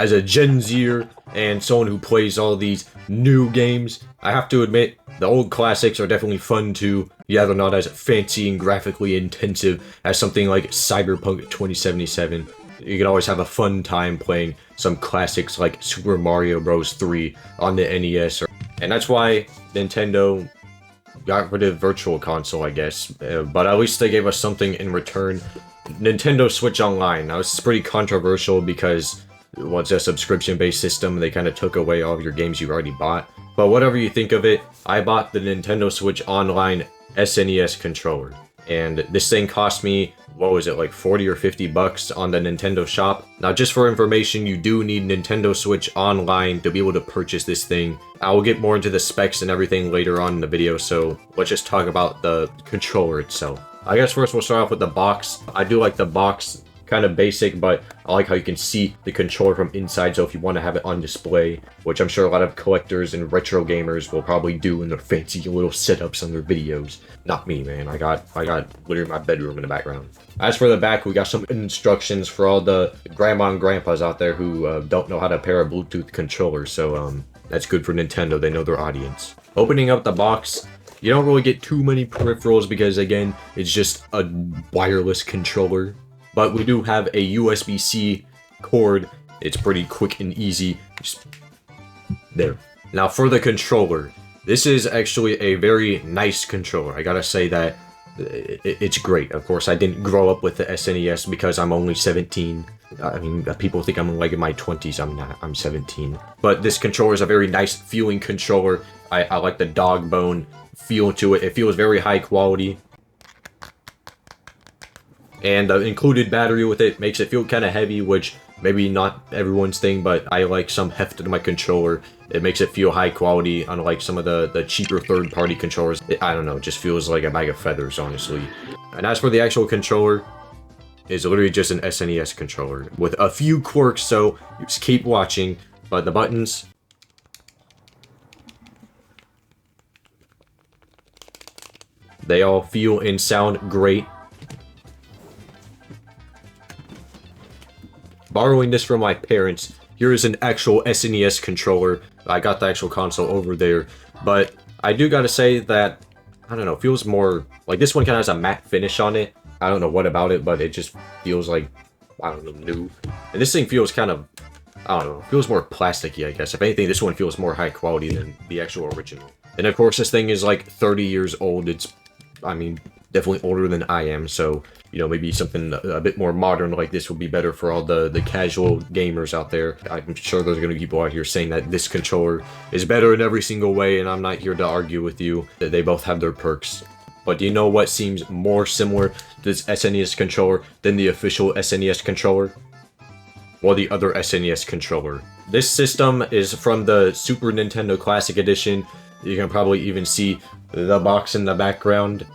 as a Gen Zer and someone who plays all these new games, I have to admit, the old classics are definitely fun too. Yeah, they're not as fancy and graphically intensive as something like Cyberpunk 2077. You can always have a fun time playing some classics like Super Mario Bros. 3 on the NES. And that's why Nintendo got rid of Virtual Console, I guess. But at least they gave us something in return. Nintendo Switch Online. Now, this is pretty controversial because it's a subscription-based system. They kind of took away all of your games you already bought. But whatever you think of it, I bought the Nintendo Switch Online SNES controller. And this thing cost me, what was it, like 40 or 50 bucks on the Nintendo shop. Now, just for information, you do need Nintendo Switch Online to be able to purchase this thing. I will get more into the specs and everything later on in the video, so let's just talk about the controller itself. I guess first we'll start off with the box. I do like the box, kind of basic, but I like how you can see the controller from inside, so if you want to have it on display, which I'm sure a lot of collectors and retro gamers will probably do in their fancy little setups on their videos. Not me, man. I got literally my bedroom in the background. As for the back, we got some instructions for all the grandma and grandpas out there who don't know how to pair a Bluetooth controller, so that's good for Nintendo. They know their audience. Opening up the box, you don't really get too many peripherals because, again, it's just a wireless controller. But we do have a USB-C cord. It's pretty quick and easy. Just there. Now for the controller. This is actually a very nice controller. I gotta say that it's great. Of course, I didn't grow up with the SNES because I'm only 17. I mean, people think I'm like in my 20s. I'm not. I'm 17. But this controller is a very nice feeling controller. I like the dog bone feel to it. It feels very high quality. And the included battery with it makes it feel kind of heavy, which maybe not everyone's thing, but I like some heft to my controller. It makes it feel high quality, unlike some of the cheaper third-party controllers. I don't know, it just feels like a bag of feathers, honestly. And as for the actual controller, it's literally just an SNES controller with a few quirks, so just keep watching. But the buttons, they all feel and sound great. Borrowing this from my parents, here is an actual SNES controller. I got the actual console over there, but I do gotta say that, I don't know, it feels more, like this one kind of has a matte finish on it. I don't know what about it, but it just feels like, I don't know, new. And this thing feels kind of, I don't know, feels more plasticky, I guess. If anything, this one feels more high quality than the actual original. And of course, this thing is like 30 years old. It's, I mean, definitely older than I am, so, you know, maybe something a bit more modern like this would be better for all the casual gamers out there. I'm sure there's going to be people out here saying that this controller is better in every single way, and I'm not here to argue with you. That they both have their perks. But do you know what seems more similar to this SNES controller than the official SNES controller? Well, the other SNES controller. This system is from the Super Nintendo Classic Edition. You can probably even see the box in the background.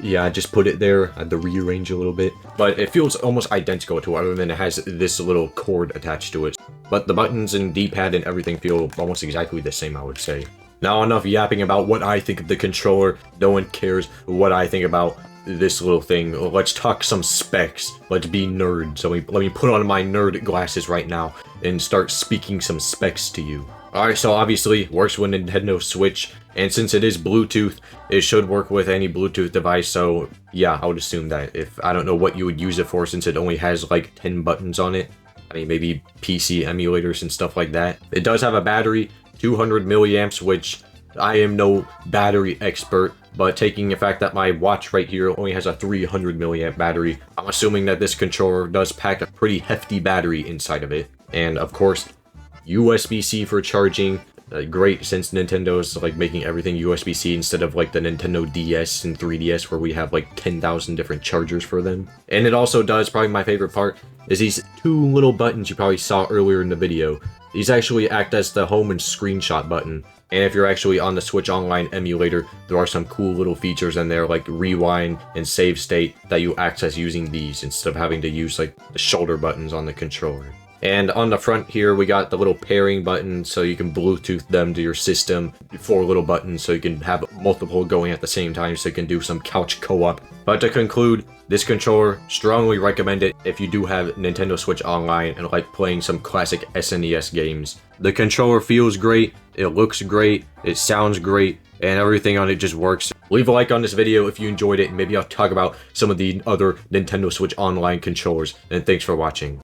Yeah, I just put it there. I had to rearrange a little bit. But it feels almost identical to it, other than it has this little cord attached to it. But the buttons and D-pad and everything feel almost exactly the same, I would say. Now, enough yapping about what I think of the controller. No one cares what I think about this little thing. Let's talk some specs. Let's be nerds. So let me put on my nerd glasses right now and start speaking some specs to you. Alright, so obviously works with Nintendo Switch, and since it is Bluetooth, it should work with any Bluetooth device, so yeah, I would assume that. If I don't know what you would use it for, since it only has like 10 buttons on it. I mean, maybe PC emulators and stuff like that. It does have a battery, 200 milliamps, which I am no battery expert, but taking the fact that my watch right here only has a 300 milliamp battery, I'm assuming that this controller does pack a pretty hefty battery inside of it. And of course, USB-C for charging. Great, since Nintendo's like making everything USB-C instead of like the Nintendo DS and 3DS where we have like 10,000 different chargers for them. And it also does, probably my favorite part, is these two little buttons you probably saw earlier in the video. These actually act as the home and screenshot button. And if you're actually on the Switch Online emulator, there are some cool little features in there like rewind and save state that you access using these instead of having to use like the shoulder buttons on the controller. And on the front here, we got the little pairing button so you can Bluetooth them to your system. 4 little buttons so you can have multiple going at the same time so you can do some couch co-op. But to conclude, this controller, strongly recommend it if you do have Nintendo Switch Online and like playing some classic SNES games. The controller feels great, it looks great, it sounds great, and everything on it just works. Leave a like on this video if you enjoyed it, and maybe I'll talk about some of the other Nintendo Switch Online controllers. And thanks for watching.